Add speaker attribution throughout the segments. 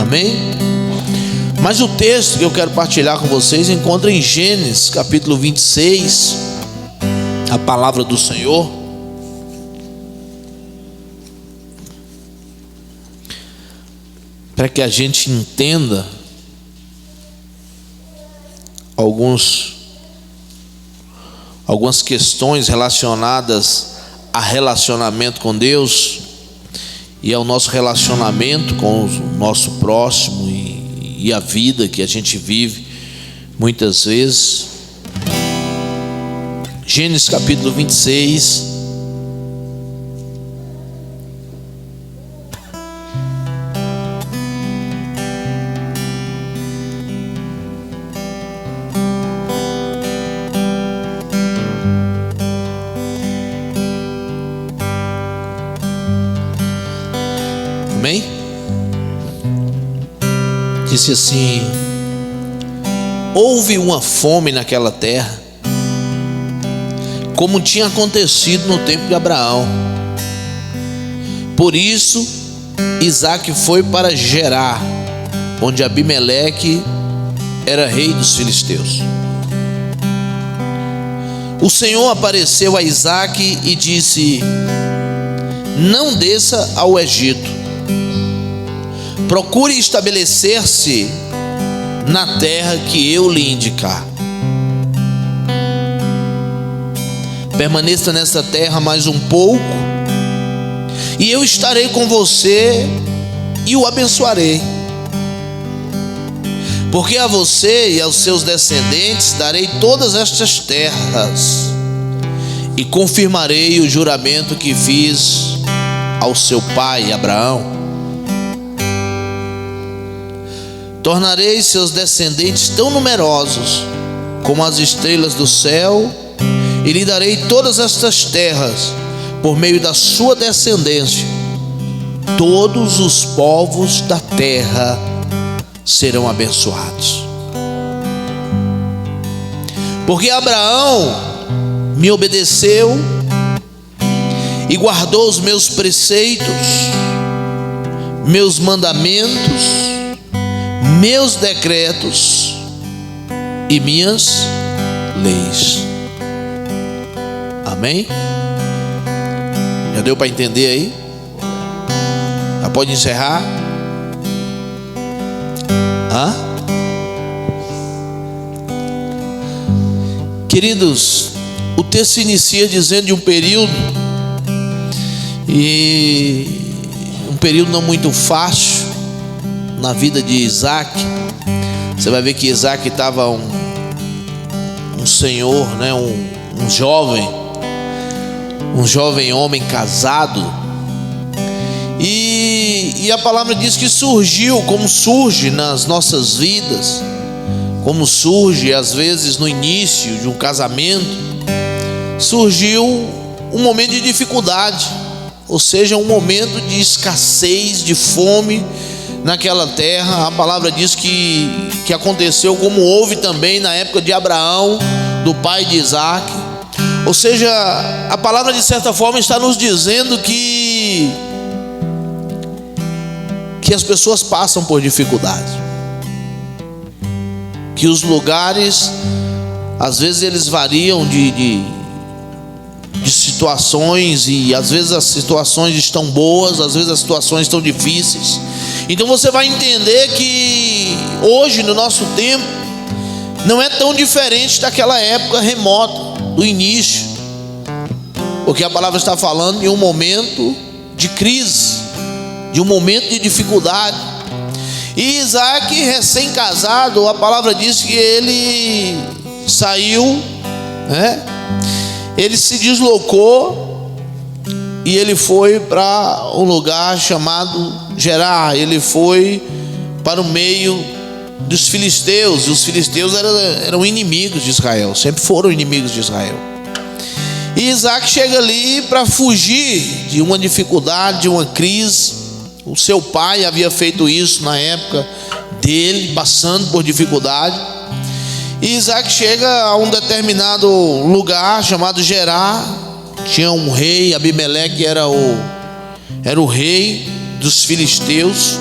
Speaker 1: Amém? Mas o texto que eu quero partilhar com vocês encontra em Gênesis capítulo 26, a palavra do Senhor. Para que a gente entenda algumas questões relacionadas a relacionamento com Deus e ao nosso relacionamento com o nosso próximo e a vida que a gente vive muitas vezes. Gênesis capítulo 26. Amém? Disse assim: houve uma fome naquela terra, como tinha acontecido no tempo de Abraão. Por isso Isaque foi para Gerar, onde Abimeleque era rei dos filisteus. O Senhor apareceu a Isaque e disse: não desça ao Egito, procure estabelecer-se na terra que eu lhe indicar. Permaneça nesta terra mais um pouco, e eu estarei com você e o abençoarei. Porque a você e aos seus descendentes darei todas estas terras, e confirmarei o juramento que fiz ao seu pai Abraão. Tornarei seus descendentes tão numerosos como as estrelas do céu, e lhe darei todas estas terras por meio da sua descendência. Todos os povos da terra serão abençoados. Porque Abraão me obedeceu e guardou os meus preceitos, meus mandamentos, meus decretos e minhas leis. Amém? Já deu para entender aí? Já pode encerrar? Queridos, o texto se inicia dizendo de um período, e um período não muito fácil na vida de Isaque. Você vai ver que Isaque estava um senhor, né? um jovem homem casado, e a palavra diz que surgiu, como surge nas nossas vidas, como surge às vezes no início de um casamento, surgiu um momento de dificuldade, ou seja, um momento de escassez, de fome naquela terra. A palavra diz que aconteceu como houve também na época de Abraão, do pai de Isaque. Ou seja, a palavra de certa forma está nos dizendo que as pessoas passam por dificuldades, que os lugares às vezes eles variam de situações, e às vezes as situações estão boas, às vezes as situações estão difíceis. Então você vai entender que hoje, no nosso tempo, não é tão diferente daquela época remota, do início, porque a palavra está falando de um momento de crise, de um momento de dificuldade. E Isaque, recém-casado, a palavra diz que ele saiu, né? Ele se deslocou e ele foi para um lugar chamado Gerar. Ele foi para o meio dos filisteus. Os filisteus eram inimigos de Israel, sempre foram inimigos de Israel. E Isaque chega ali para fugir de uma dificuldade, de uma crise. O seu pai havia feito isso na época dele, passando por dificuldade. E Isaque chega a um determinado lugar chamado Gerar. Tinha um rei, Abimeleque era o rei dos filisteus.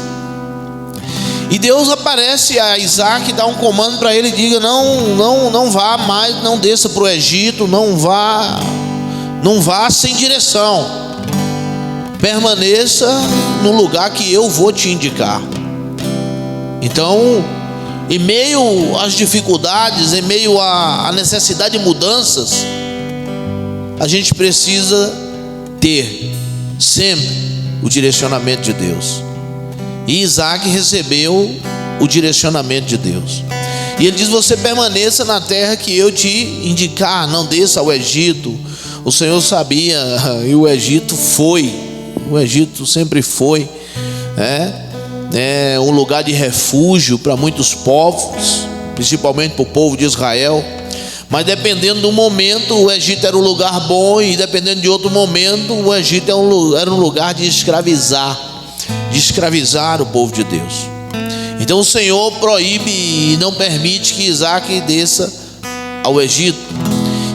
Speaker 1: E Deus aparece a Isaac e dá um comando para ele, diga: não vá mais, não desça para o Egito, não vá sem direção, permaneça no lugar que eu vou te indicar. Então, em meio às dificuldades, em meio à necessidade de mudanças, a gente precisa ter sempre o direcionamento de Deus. E Isaac recebeu o direcionamento de Deus. E ele diz: você permaneça na terra que eu te indicar, não desça ao Egito. O Senhor sabia, e o Egito sempre foi um lugar de refúgio para muitos povos, principalmente para o povo de Israel. Mas dependendo do momento, o Egito era um lugar bom, e dependendo de outro momento, o Egito era um lugar de escravizar o povo de Deus. Então o Senhor proíbe e não permite que Isaac desça ao Egito.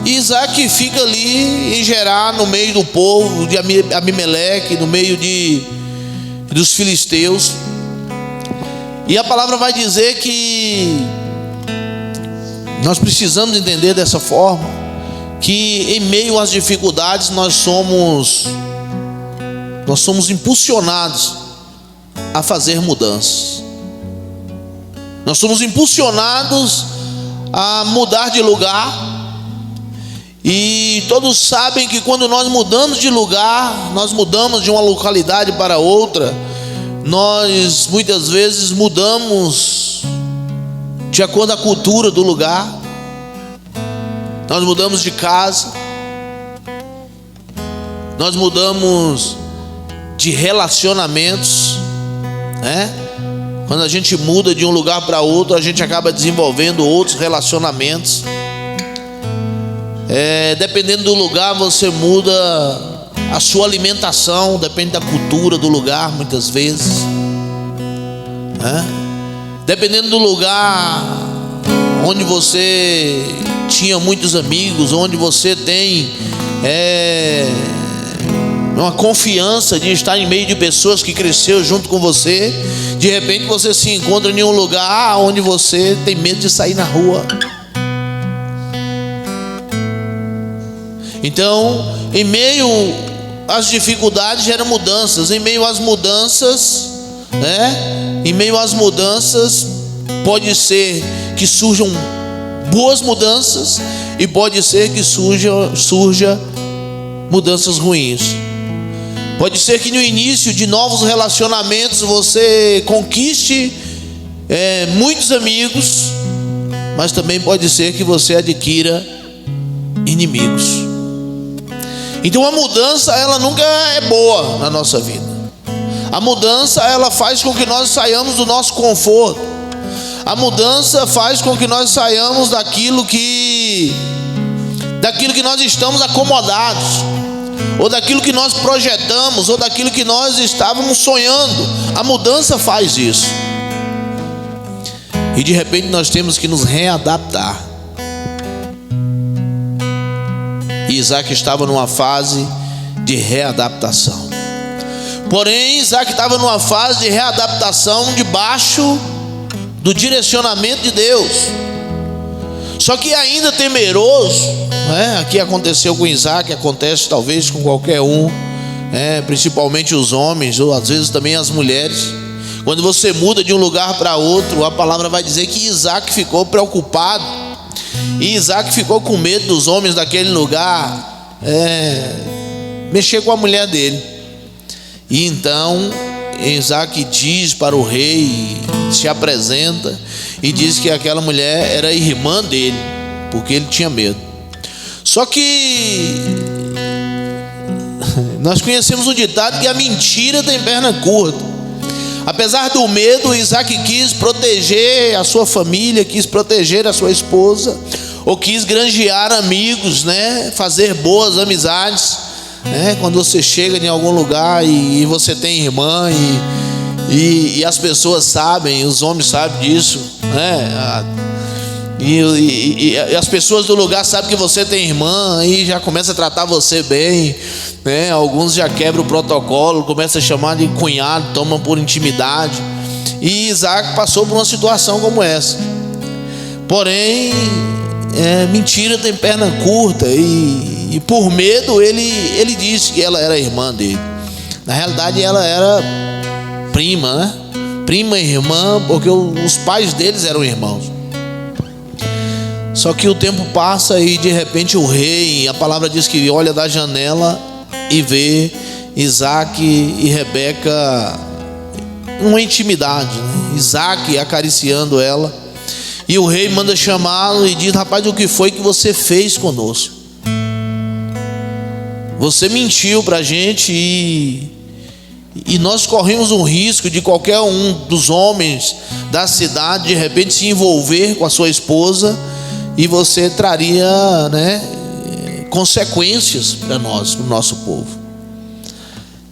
Speaker 1: E Isaac fica ali em Gerar, no meio do povo de Abimeleque, no meio dos filisteus. E a palavra vai dizer que nós precisamos entender dessa forma, que em meio às dificuldades nós somos impulsionados a fazer mudanças. Nós somos impulsionados a mudar de lugar. E todos sabem que quando nós mudamos de lugar, nós mudamos de uma localidade para outra, nós muitas vezes mudamos de acordo com a cultura do lugar. Nós mudamos de casa, nós mudamos de relacionamentos, Quando a gente muda de um lugar para outro, a gente acaba desenvolvendo outros relacionamentos. Dependendo do lugar, você muda a sua alimentação, depende da cultura do lugar, muitas vezes. Dependendo do lugar onde você tinha muitos amigos, onde você tem uma confiança de estar em meio de pessoas que cresceu junto com você, de repente você se encontra em um lugar onde você tem medo de sair na rua. Então, em meio às dificuldades geram mudanças. Em meio às mudanças, pode ser que surjam boas mudanças, e pode ser que surja mudanças ruins. Pode ser que no início de novos relacionamentos você conquiste muitos amigos, mas também pode ser que você adquira inimigos. Então a mudança, ela nunca é boa na nossa vida. A mudança, ela faz com que nós saiamos do nosso conforto. A mudança faz com que nós saiamos daquilo que nós estamos acomodados, ou daquilo que nós projetamos, ou daquilo que nós estávamos sonhando. A mudança faz isso. E de repente nós temos que nos readaptar. E Isaac estava numa fase de readaptação. Porém, Isaac estava numa fase de readaptação debaixo do direcionamento de Deus. Só que ainda temeroso, aqui aconteceu com Isaac, acontece talvez com qualquer um, principalmente os homens, ou às vezes também as mulheres. Quando você muda de um lugar para outro, a palavra vai dizer que Isaac ficou preocupado. E Isaac ficou com medo dos homens daquele lugar mexer com a mulher dele. E então Isaac diz para o rei, se apresenta e diz que aquela mulher era irmã dele, porque ele tinha medo. Só que nós conhecemos um ditado que a mentira tem perna curta. Apesar do medo, Isaac quis proteger a sua família, quis proteger a sua esposa, ou quis granjear amigos, fazer boas amizades. Quando você chega em algum lugar e você tem irmã, e as pessoas sabem, os homens sabem disso, e as pessoas do lugar sabem que você tem irmã, e já começa a tratar você bem, Alguns já quebram o protocolo, começam a chamar de cunhado, tomam por intimidade. E Isaac passou por uma situação como essa. Porém, mentira tem perna curta, e por medo ele disse que ela era irmã dele. Na realidade ela era prima, né? Prima e irmã, porque os pais deles eram irmãos. Só que o tempo passa e de repente o rei, a palavra diz que olha da janela e vê Isaac e Rebeca numa intimidade, né? Isaac acariciando ela, e o rei manda chamá-lo e diz: rapaz, o que foi que você fez conosco? Você mentiu para a gente, e nós corremos um risco de qualquer um dos homens da cidade de repente se envolver com a sua esposa, e você traria, né, consequências para nós, para o nosso povo.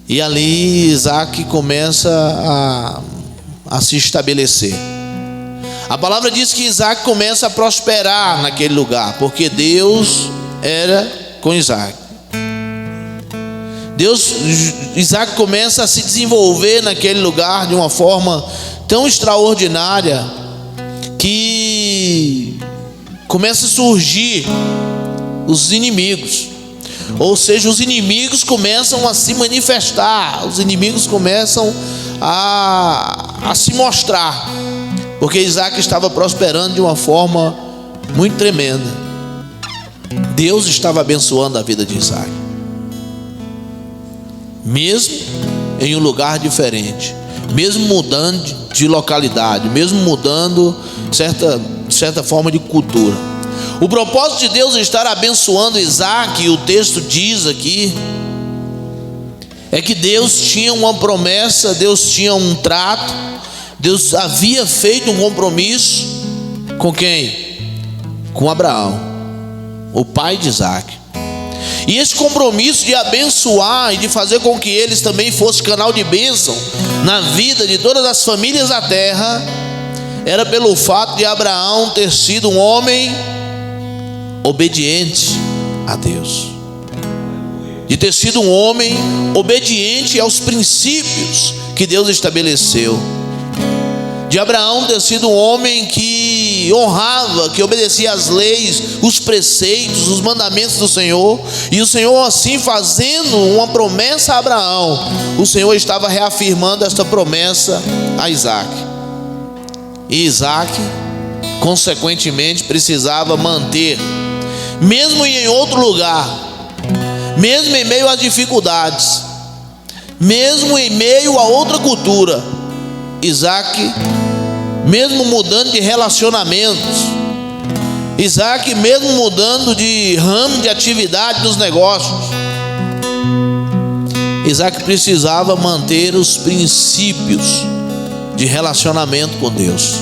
Speaker 1: E ali Isaac começa a se estabelecer. A palavra diz que Isaac começa a prosperar naquele lugar, porque Deus era com Isaac. Isaac começa a se desenvolver naquele lugar de uma forma tão extraordinária, que começa a surgir os inimigos. Ou seja, os inimigos começam a se manifestar, os inimigos começam a se mostrar, porque Isaac estava prosperando de uma forma muito tremenda. Deus estava abençoando a vida de Isaac, mesmo em um lugar diferente, mesmo mudando de localidade, mesmo mudando certa forma de cultura. O propósito de Deus estar abençoando Isaac, e o texto diz aqui, é que Deus tinha uma promessa, Deus tinha um trato, Deus havia feito um compromisso com quem? Com Abraão, o pai de Isaac. E esse compromisso de abençoar e de fazer com que eles também fossem canal de bênção na vida de todas as famílias da terra, era pelo fato de Abraão ter sido um homem obediente a Deus, de ter sido um homem obediente aos princípios que Deus estabeleceu, de Abraão ter sido um homem que honrava, que obedecia às leis, os preceitos, os mandamentos do Senhor. E o Senhor, assim, fazendo uma promessa a Abraão, o Senhor estava reafirmando esta promessa a Isaac. E Isaac, consequentemente, precisava manter, mesmo em outro lugar, mesmo em meio às dificuldades, mesmo em meio a outra cultura, Isaac, mesmo mudando de relacionamentos, Isaac, mesmo mudando de ramo de atividade nos negócios, Isaac precisava manter os princípios de relacionamento com Deus.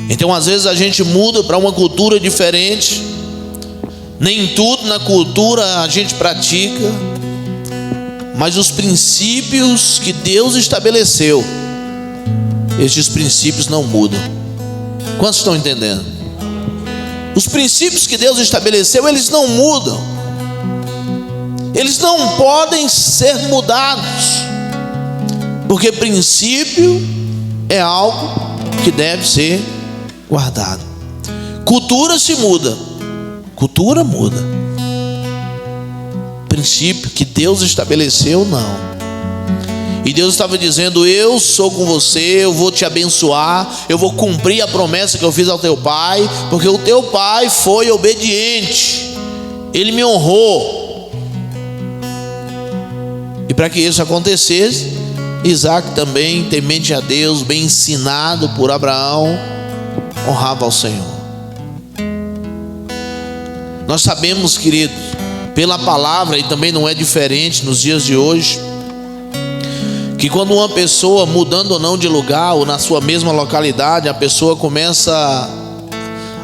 Speaker 1: Então, às vezes a gente muda para uma cultura diferente, nem tudo na cultura a gente pratica, mas os princípios que Deus estabeleceu, estes princípios não mudam. Quantos estão entendendo? Os princípios que Deus estabeleceu, eles não mudam, eles não podem ser mudados, porque princípio é algo que deve ser guardado. Cultura se muda, cultura muda, princípio que Deus estabeleceu, não. E Deus estava dizendo: eu sou com você, eu vou te abençoar, eu vou cumprir a promessa que eu fiz ao teu pai, porque o teu pai foi obediente, ele me honrou. E para que isso acontecesse, Isaac também, temente a Deus, bem ensinado por Abraão, honrava ao Senhor. Nós sabemos, queridos, pela palavra, e também não é diferente nos dias de hoje, que quando uma pessoa, mudando ou não de lugar, ou na sua mesma localidade, a pessoa começa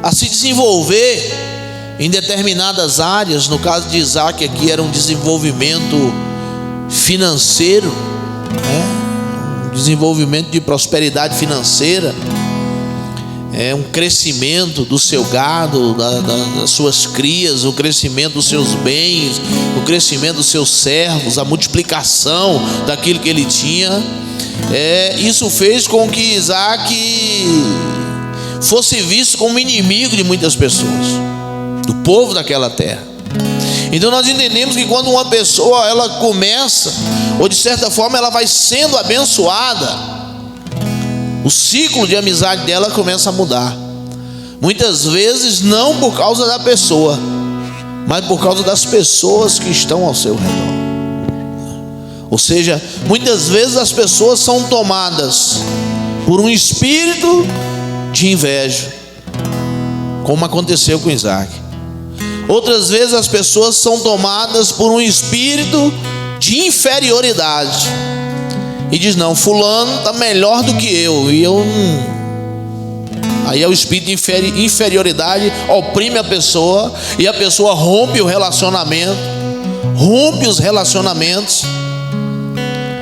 Speaker 1: a se desenvolver em determinadas áreas. No caso de Isaac aqui era um desenvolvimento financeiro, né? Um desenvolvimento de prosperidade financeira, um crescimento do seu gado, das suas crias, o crescimento dos seus bens, o crescimento dos seus servos, a multiplicação daquilo que ele tinha. isso fez com que Isaac fosse visto como inimigo de muitas pessoas, do povo daquela terra. Então nós entendemos que quando uma pessoa ela começa, ou de certa forma ela vai sendo abençoada, o ciclo de amizade dela começa a mudar. Muitas vezes não por causa da pessoa, mas por causa das pessoas que estão ao seu redor. Ou seja, muitas vezes as pessoas são tomadas por um espírito de inveja, como aconteceu com Isaac. Outras vezes as pessoas são tomadas por um espírito de inferioridade e diz: não, fulano está melhor do que eu, e eu não. Aí é o espírito de inferioridade, oprime a pessoa, e a pessoa rompe o relacionamento, rompe os relacionamentos.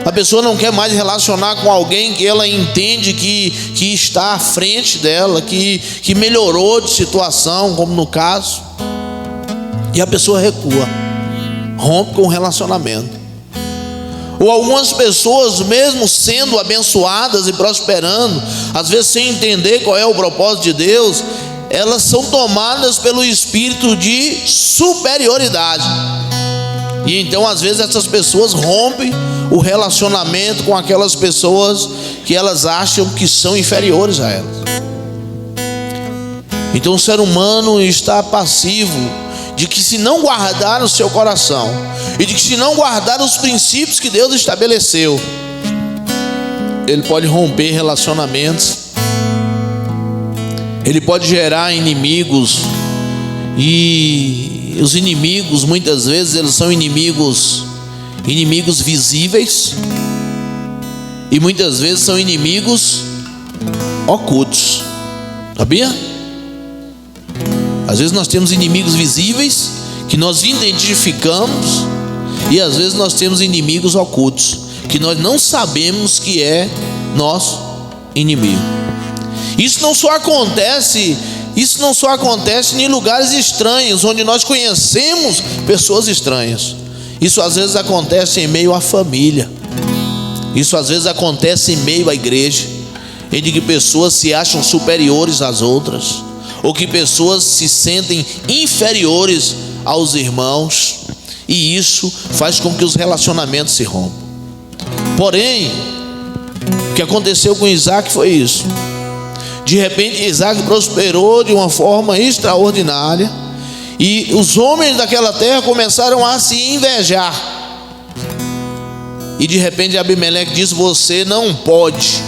Speaker 1: A pessoa não quer mais relacionar com alguém que ela entende que está à frente dela, que melhorou de situação, como no caso, e a pessoa recua, rompe com o relacionamento. Ou algumas pessoas, mesmo sendo abençoadas e prosperando, às vezes sem entender qual é o propósito de Deus, elas são tomadas pelo espírito de superioridade. E então às vezes essas pessoas rompem o relacionamento com aquelas pessoas que elas acham que são inferiores a elas. Então o ser humano está passivo de que, se não guardar o seu coração, e de que, se não guardar os princípios que Deus estabeleceu, ele pode romper relacionamentos, ele pode gerar inimigos. E os inimigos, muitas vezes, eles são inimigos visíveis, e muitas vezes são inimigos ocultos. Sabia? Às vezes nós temos inimigos visíveis que nós identificamos, e às vezes nós temos inimigos ocultos que nós não sabemos que é nosso inimigo. Isso não só acontece em lugares estranhos, onde nós conhecemos pessoas estranhas. Isso às vezes acontece em meio à família. Isso às vezes acontece em meio à igreja, em que pessoas se acham superiores às outras, ou que pessoas se sentem inferiores aos irmãos, e isso faz com que os relacionamentos se rompam. Porém, o que aconteceu com Isaac foi isso. De repente Isaac prosperou de uma forma extraordinária, e os homens daquela terra começaram a se invejar. E de repente Abimeleque disse: você não pode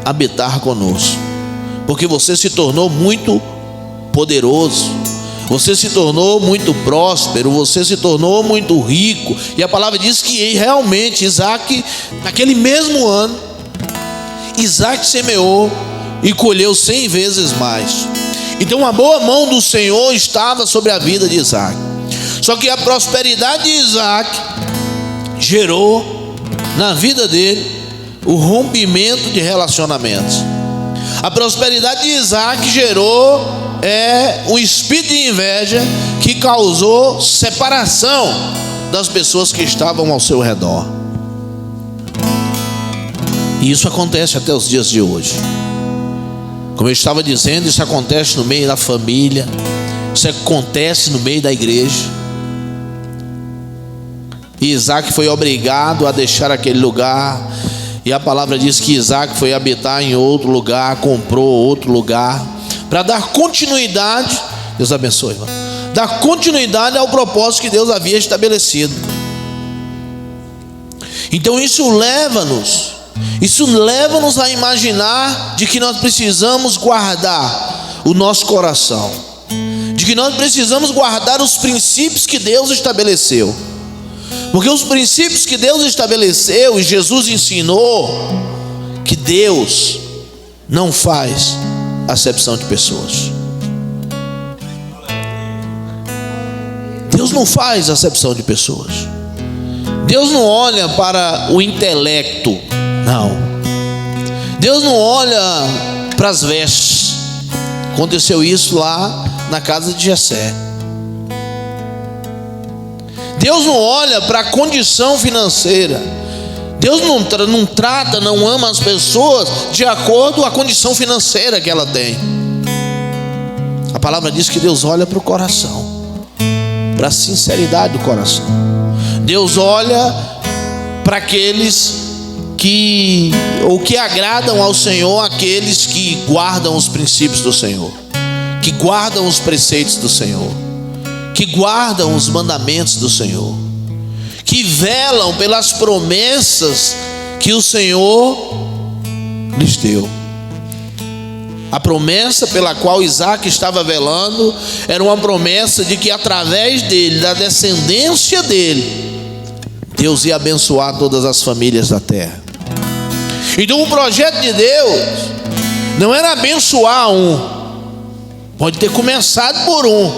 Speaker 1: habitar conosco, porque você se tornou muito poderoso, você se tornou muito próspero, você se tornou muito rico. E a palavra diz que realmente Isaac, naquele mesmo ano, Isaac semeou e colheu 100 vezes mais. Então a boa mão do Senhor estava sobre a vida de Isaac. Só que a prosperidade de Isaac gerou na vida dele o rompimento de relacionamentos. A prosperidade de Isaac gerou um espírito de inveja que causou separação das pessoas que estavam ao seu redor. E isso acontece até os dias de hoje. Como eu estava dizendo, isso acontece no meio da família, isso acontece no meio da igreja. E Isaac foi obrigado a deixar aquele lugar, e a palavra diz que Isaac foi habitar em outro lugar, comprou outro lugar, para dar continuidade, Deus abençoe, irmão, dar continuidade ao propósito que Deus havia estabelecido. Então isso leva-nos a imaginar de que nós precisamos guardar o nosso coração, de que nós precisamos guardar os princípios que Deus estabeleceu, porque os princípios que Deus estabeleceu e Jesus ensinou, que Deus não faz acepção de pessoas. Deus não faz acepção de pessoas. Deus não olha para o intelecto, não. Deus não olha para as vestes. Aconteceu isso lá na casa de Jessé. Deus não olha para a condição financeira. Deus não trata, não ama as pessoas de acordo com a condição financeira que ela tem. A palavra diz que Deus olha para o coração, para a sinceridade do coração. Deus olha para aqueles que agradam ao Senhor, aqueles que guardam os princípios do Senhor, que guardam os preceitos do Senhor, que guardam os mandamentos do Senhor, que velam pelas promessas que o Senhor lhes deu. A promessa pela qual Isaac estava velando era uma promessa de que através dele, da descendência dele, Deus ia abençoar todas as famílias da terra. Então o projeto de Deus não era abençoar um, pode ter começado por um,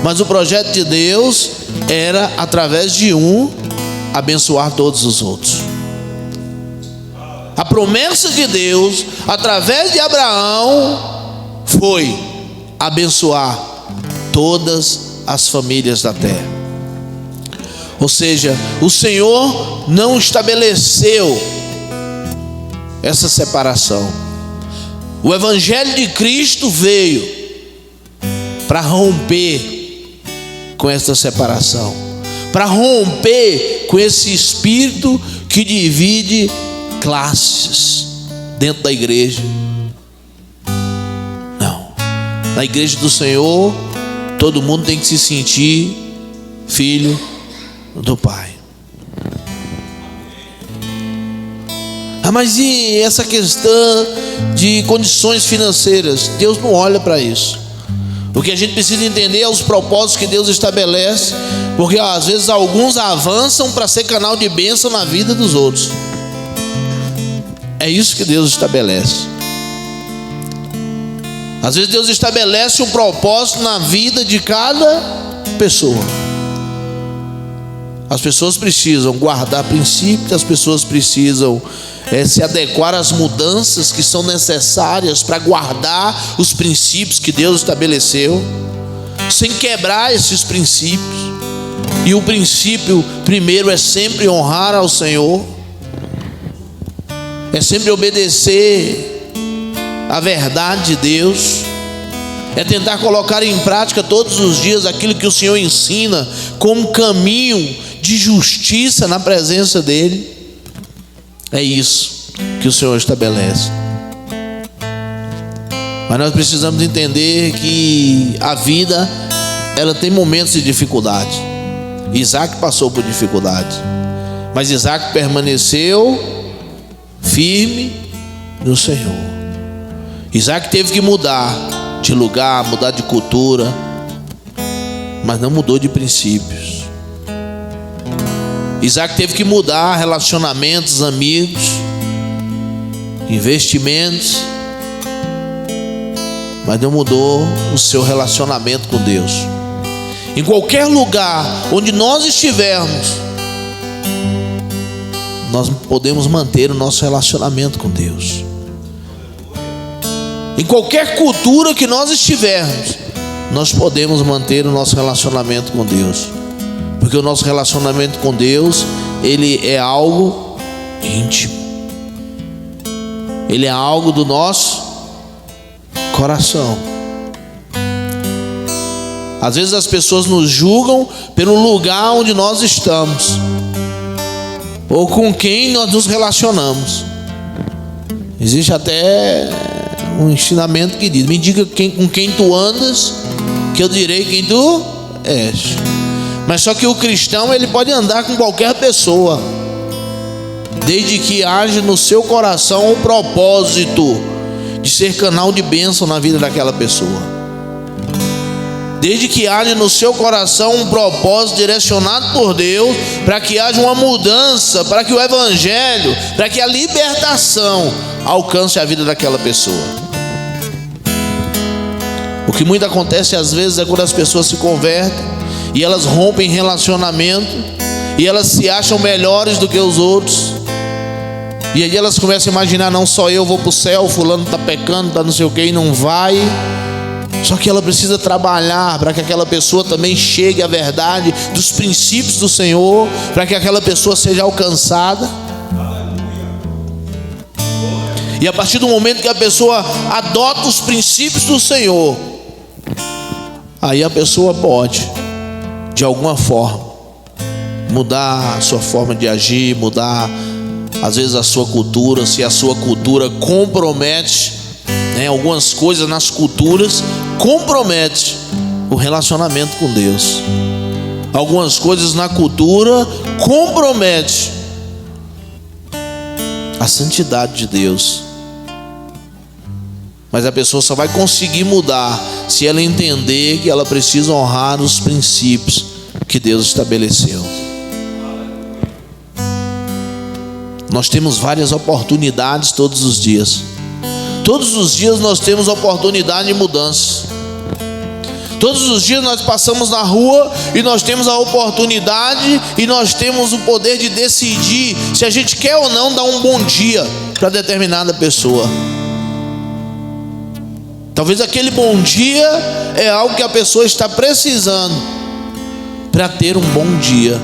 Speaker 1: mas o projeto de Deus era, através de um, abençoar todos os outros. A promessa de Deus, através de Abraão, foi abençoar todas as famílias da terra. Ou seja, o Senhor não estabeleceu essa separação. O Evangelho de Cristo veio para romper com essa separação, para romper com esse espírito que divide classes dentro da igreja. Não, na igreja do Senhor todo mundo tem que se sentir filho do Pai. Mas e essa questão de condições financeiras? Deus não olha para isso. O que a gente precisa entender é os propósitos que Deus estabelece, porque às vezes alguns avançam para ser canal de bênção na vida dos outros. É isso que Deus estabelece. Às vezes Deus estabelece um propósito na vida de cada pessoa. As pessoas precisam guardar princípios, as pessoas precisam se adequar às mudanças que são necessárias para guardar os princípios que Deus estabeleceu, sem quebrar esses princípios. E o princípio primeiro é sempre honrar ao Senhor, é sempre obedecer a verdade de Deus, é tentar colocar em prática todos os dias aquilo que o Senhor ensina como caminho de justiça na presença dEle. É isso que o Senhor estabelece. Mas nós precisamos entender que a vida, ela tem momentos de dificuldade. Isaac passou por dificuldade, mas Isaac permaneceu firme no Senhor. Isaac teve que mudar de lugar, mudar de cultura, mas não mudou de princípios. Isaac teve que mudar relacionamentos, amigos, investimentos, mas não mudou o seu relacionamento com Deus. Em qualquer lugar onde nós estivermos, nós podemos manter o nosso relacionamento com Deus. Em qualquer cultura que nós estivermos, nós podemos manter o nosso relacionamento com Deus, porque o nosso relacionamento com Deus, ele é algo íntimo, ele é algo do nosso coração. Às vezes as pessoas nos julgam pelo lugar onde nós estamos, ou com quem nós nos relacionamos. Existe até um ensinamento que diz: me diga com quem tu andas, que eu direi quem tu és. Mas só que o cristão, ele pode andar com qualquer pessoa, desde que haja no seu coração o propósito de ser canal de bênção na vida daquela pessoa, desde que haja no seu coração um propósito direcionado por Deus, para que haja uma mudança, para que o evangelho, para que a libertação alcance a vida daquela pessoa. O que muito acontece às vezes é quando as pessoas se convertem e elas rompem relacionamento, e elas se acham melhores do que os outros, e aí elas começam a imaginar: não, só eu vou para o céu, fulano está pecando, está não sei o que, e não vai. Só que ela precisa trabalhar para que aquela pessoa também chegue à verdade dos princípios do Senhor, para que aquela pessoa seja alcançada. E a partir do momento que a pessoa adota os princípios do Senhor, aí a pessoa pode, de alguma forma, mudar a sua forma de agir, mudar às vezes a sua cultura. Se a sua cultura compromete, algumas coisas nas culturas compromete o relacionamento com Deus. Algumas coisas na cultura compromete a santidade de Deus. Mas a pessoa só vai conseguir mudar se ela entender que ela precisa honrar os princípios que Deus estabeleceu. Nós temos várias oportunidades todos os dias. Todos os dias nós temos oportunidade de mudança. Todos os dias nós passamos na rua e nós temos a oportunidade e nós temos o poder de decidir se a gente quer ou não dar um bom dia para determinada pessoa. Talvez aquele bom dia é algo que a pessoa está precisando para ter um bom dia.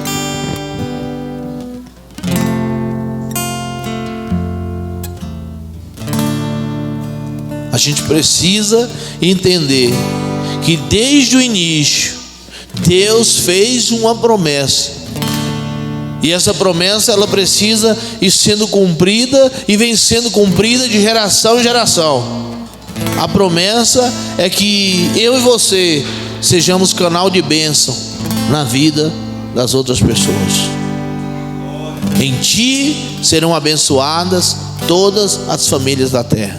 Speaker 1: A gente precisa entender que desde o início Deus fez uma promessa, e essa promessa ela precisa ir sendo cumprida e vem sendo cumprida de geração em geração. A promessa é que eu e você sejamos canal de bênção na vida das outras pessoas. Em ti serão abençoadas todas as famílias da terra.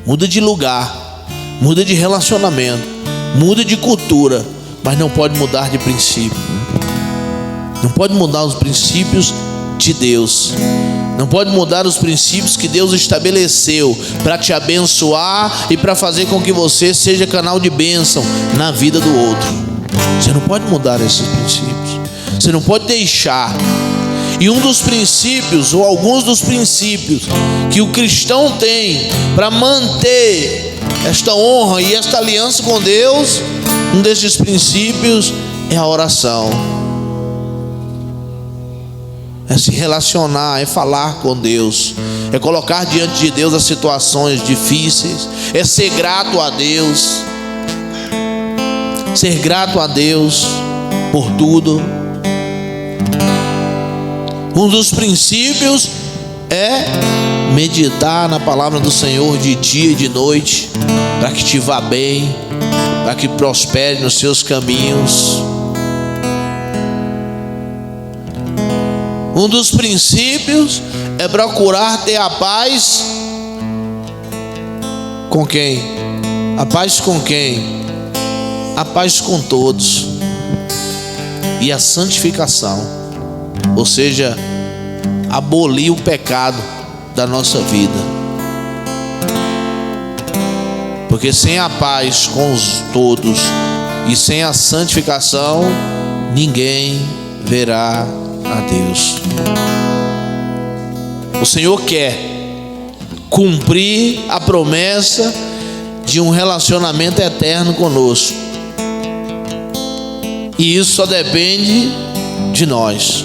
Speaker 1: Muda de lugar, muda de relacionamento, muda de cultura, mas não pode mudar de princípio. Não pode mudar os princípios de Deus. Não pode mudar os princípios que Deus estabeleceu para te abençoar e para fazer com que você seja canal de bênção na vida do outro. Você não pode mudar esses princípios. Você não pode deixar. E um dos princípios, ou alguns dos princípios que o cristão tem para manter esta honra e esta aliança com Deus, um desses princípios é a oração. É se relacionar, é falar com Deus, é colocar diante de Deus as situações difíceis, é ser grato a Deus, ser grato a Deus por tudo. Um dos princípios é meditar na palavra do Senhor de dia e de noite, para que te vá bem, para que prospere nos seus caminhos. Um dos princípios é procurar ter a paz com quem? A paz com quem? A paz com todos. E a santificação. Ou seja, abolir o pecado da nossa vida. Porque sem a paz com os todos e sem a santificação, ninguém verá a Deus. O Senhor quer cumprir a promessa de um relacionamento eterno conosco. E isso só depende de nós.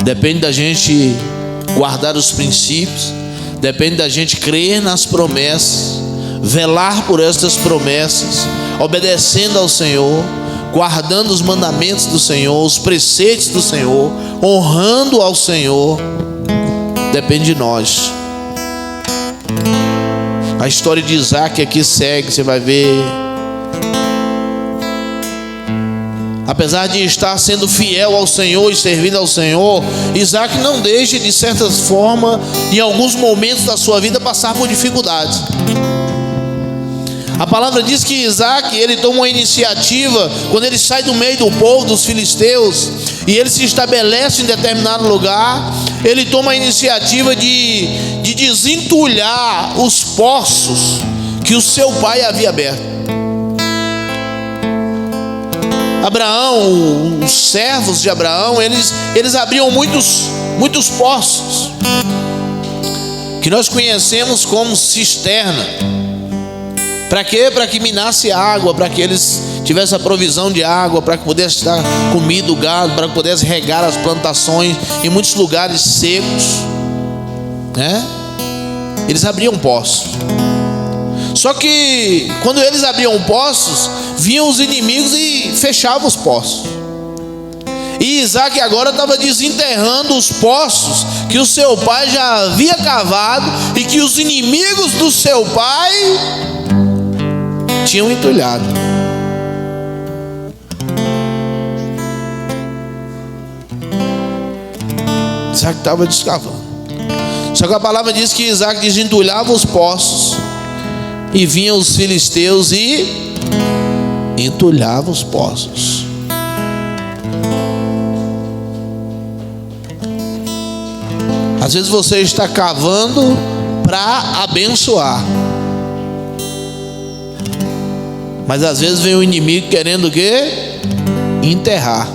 Speaker 1: Depende da gente guardar os princípios, depende da gente crer nas promessas, velar por estas promessas, obedecendo ao Senhor, guardando os mandamentos do Senhor, os preceitos do Senhor, honrando ao Senhor. Depende de nós. A história de Isaac aqui segue, você vai ver. Apesar de estar sendo fiel ao Senhor e servindo ao Senhor, Isaac não deixa, de certa forma, em alguns momentos da sua vida, passar por dificuldades. A palavra diz que Isaac, ele toma uma iniciativa, quando ele sai do meio do povo dos filisteus, e ele se estabelece em determinado lugar, ele toma a iniciativa de desentulhar os poços que o seu pai havia aberto. Abraão, os servos de Abraão, eles abriam muitos poços, que nós conhecemos como cisterna. Para quê? Para que minasse água, para que eles tivesse a provisão de água para que pudesse dar comida, o gado, para que pudesse regar as plantações em muitos lugares secos, né? Eles abriam poços. Só que quando eles abriam poços, vinham os inimigos e fechavam os poços. E Isaac agora estava desenterrando os poços que o seu pai já havia cavado e que os inimigos do seu pai tinham entulhado. Isaac estava descavando. Só que a palavra diz que Isaac desentulhava os poços e vinham os filisteus e entulhavam os poços. Às vezes você está cavando para abençoar, mas às vezes vem o inimigo querendo o quê? Enterrar,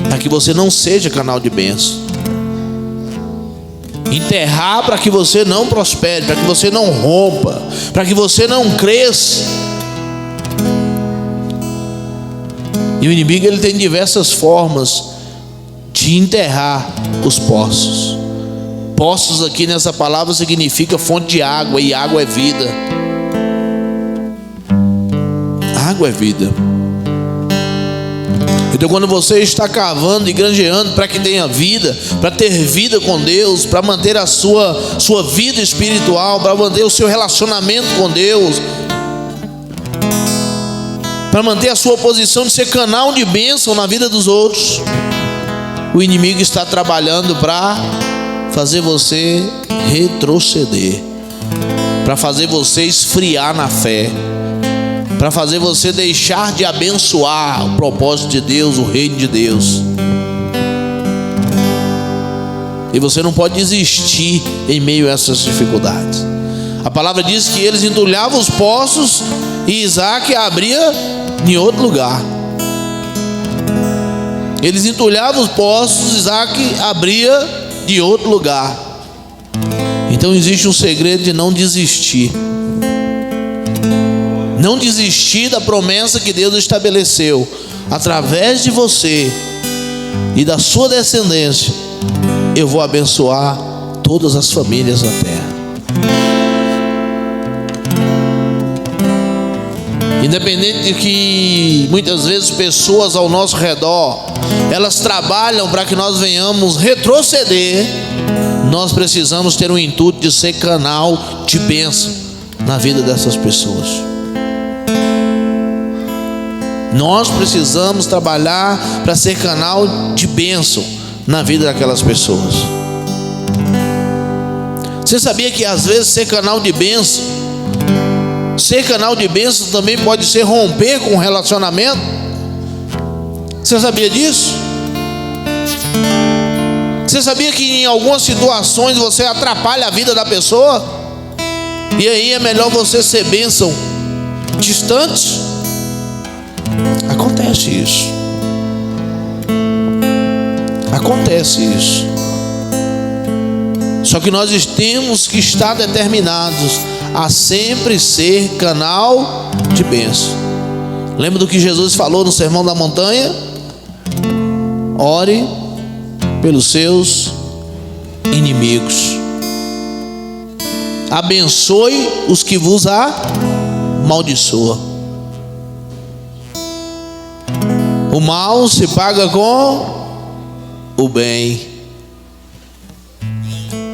Speaker 1: para que você não seja canal de bênção. Enterrar para que você não prospere, para que você não rompa, para que você não cresça. E o inimigo, ele tem diversas formas de enterrar os poços. Poços aqui nessa palavra significa fonte de água, e água é vida. Água é vida. Então quando você está cavando e granjeando para que tenha vida, para ter vida com Deus, para manter a sua vida espiritual, para manter o seu relacionamento com Deus, para manter a sua posição de ser canal de bênção na vida dos outros, o inimigo está trabalhando para fazer você retroceder, para fazer você esfriar na fé, para fazer você deixar de abençoar o propósito de Deus, o reino de Deus. E você não pode desistir em meio a essas dificuldades. A palavra diz que eles entulhavam os poços e Isaac abria em outro lugar. Eles entulhavam os poços, Isaac abria de outro lugar. Então existe um segredo de não desistir. Não desistir da promessa que Deus estabeleceu. Através de você e da sua descendência, eu vou abençoar todas as famílias da terra. Independente de que muitas vezes pessoas ao nosso redor, elas trabalham para que nós venhamos retroceder, nós precisamos ter um intuito de ser canal de bênção na vida dessas pessoas. Nós precisamos trabalhar para ser canal de bênção na vida daquelas pessoas. Você sabia que às vezes ser canal de bênção também pode ser romper com um relacionamento? Você sabia disso? Você sabia que em algumas situações você atrapalha a vida da pessoa? E aí é melhor você ser bênção distante? Acontece isso. Acontece isso. Só que nós temos que estar determinados a sempre ser canal de bênção. Lembra do que Jesus falou no Sermão da Montanha? Ore pelos seus inimigos. Abençoe os que vos amaldiçoam. O mal se paga com o bem.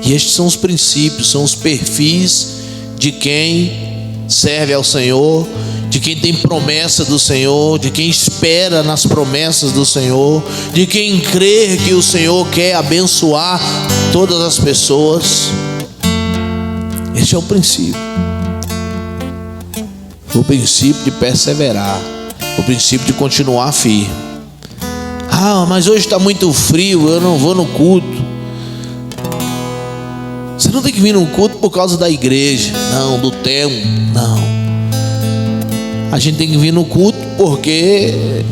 Speaker 1: E estes são os princípios, são os perfis de quem serve ao Senhor, de quem tem promessa do Senhor, de quem espera nas promessas do Senhor, de quem crê que o Senhor quer abençoar todas as pessoas. Este é o princípio de perseverar, o princípio de continuar firme. Ah, mas hoje está muito frio, eu não vou no culto. Você não tem que vir no culto por causa da igreja, não, do templo, não. A gente tem que vir no culto porque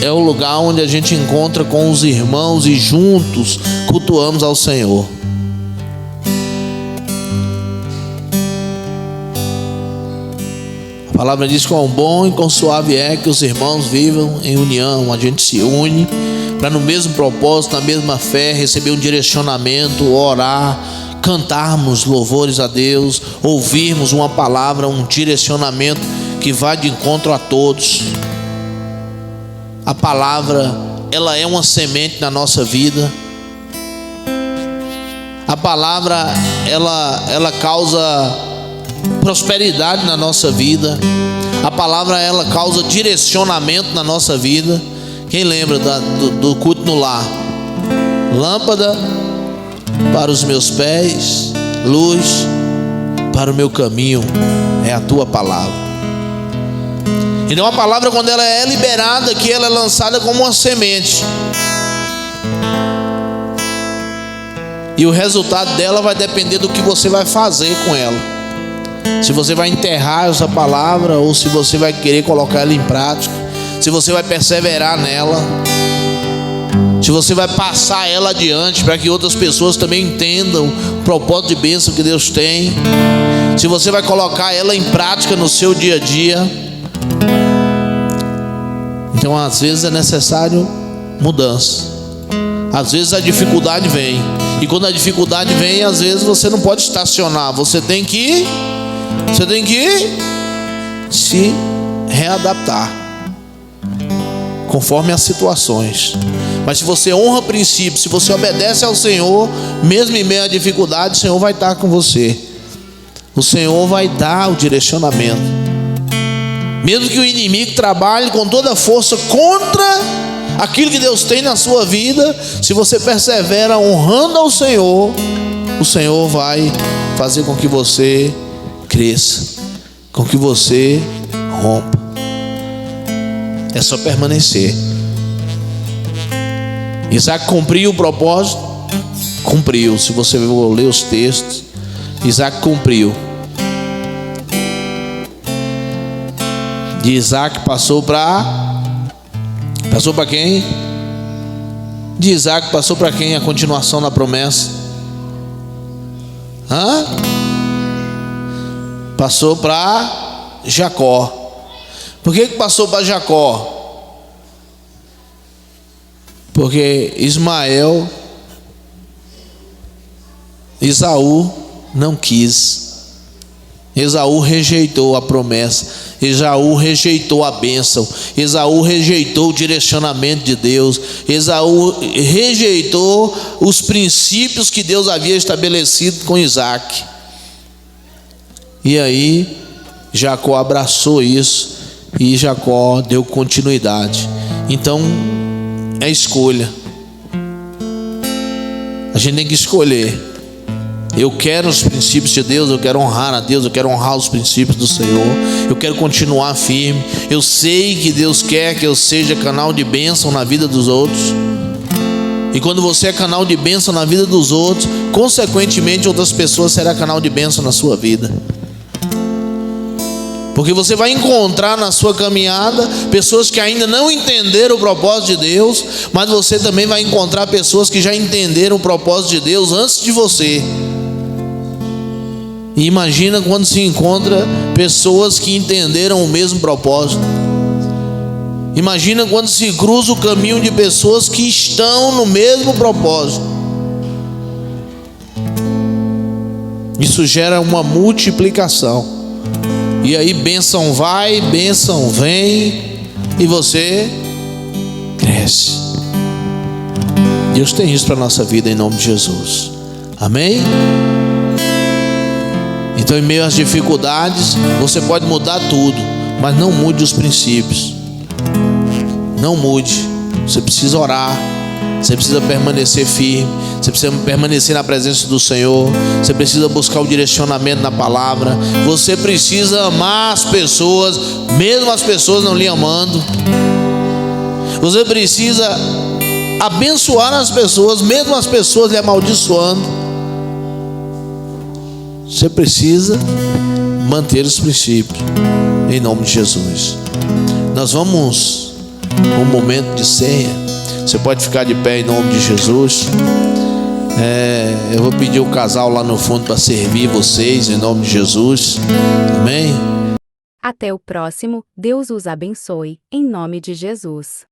Speaker 1: é o lugar onde a gente encontra com os irmãos e juntos cultuamos ao Senhor. A palavra diz: quão bom e quão suave é que os irmãos vivam em união. A gente se une para no mesmo propósito, na mesma fé, receber um direcionamento, orar, cantarmos louvores a Deus, ouvirmos uma palavra, um direcionamento que vai de encontro a todos. A palavra, ela é uma semente na nossa vida. A palavra, ela causa prosperidade na nossa vida. A palavra, ela causa direcionamento na nossa vida. Quem lembra do culto no lar? Lâmpada para os meus pés, luz para o meu caminho, é a tua palavra. Então a palavra, quando ela é liberada aqui, ela é lançada como uma semente, e o resultado dela vai depender do que você vai fazer com ela. Se você vai enterrar essa palavra, ou se você vai querer colocar ela em prática, se você vai perseverar nela, se você vai passar ela adiante para que outras pessoas também entendam o propósito de bênção que Deus tem, se você vai colocar ela em prática no seu dia a dia. Então às vezes é necessário mudança, às vezes a dificuldade vem, e quando a dificuldade vem, às vezes você não pode estacionar, você tem que se readaptar conforme as situações. Mas se você honra princípios, se você obedece ao Senhor, mesmo em meio à dificuldade, o Senhor vai estar com você. O Senhor vai dar o direcionamento. Mesmo que o inimigo trabalhe com toda a força contra aquilo que Deus tem na sua vida, se você persevera honrando ao Senhor, o Senhor vai fazer com que você cresça, com que você rompa. É só permanecer. Isaac cumpriu o propósito? Cumpriu. Se você for ler os textos, Isaac cumpriu. De Isaac passou para quem? De Isaac passou para quem a continuação da promessa? Passou para Jacó. Por que passou para Jacó? Porque Esaú não quis. Esaú rejeitou a promessa, Esaú rejeitou a bênção, Esaú rejeitou o direcionamento de Deus, Esaú rejeitou os princípios que Deus havia estabelecido com Isaac. E aí Jacó abraçou isso, e Jacó deu continuidade. Então é escolha. A gente tem que escolher. Eu quero os princípios de Deus, eu quero honrar a Deus, eu quero honrar os princípios do Senhor, eu quero continuar firme. Eu sei que Deus quer que eu seja canal de bênção na vida dos outros. E quando você é canal de bênção na vida dos outros, consequentemente outras pessoas serão canal de bênção na sua vida. Porque você vai encontrar na sua caminhada pessoas que ainda não entenderam o propósito de Deus, mas você também vai encontrar pessoas que já entenderam o propósito de Deus antes de você. E imagina quando se encontra pessoas que entenderam o mesmo propósito. Imagina quando se cruza o caminho de pessoas que estão no mesmo propósito. Isso gera uma multiplicação. E aí bênção vai, bênção vem, e você cresce. Deus tem isso para a nossa vida em nome de Jesus. Amém? Então, em meio às dificuldades, você pode mudar tudo, mas não mude os princípios. Não mude. Você precisa orar, você precisa permanecer firme, você precisa permanecer na presença do Senhor, você precisa buscar o direcionamento na palavra, você precisa amar as pessoas, mesmo as pessoas não lhe amando. Você precisa abençoar as pessoas, mesmo as pessoas lhe amaldiçoando. Você precisa manter os princípios, em nome de Jesus. Nós vamos um momento de ceia. Você pode ficar de pé em nome de Jesus. Eu vou pedir o casal lá no fundo para servir vocês em nome de Jesus. Amém?
Speaker 2: Até o próximo, Deus os abençoe, em nome de Jesus.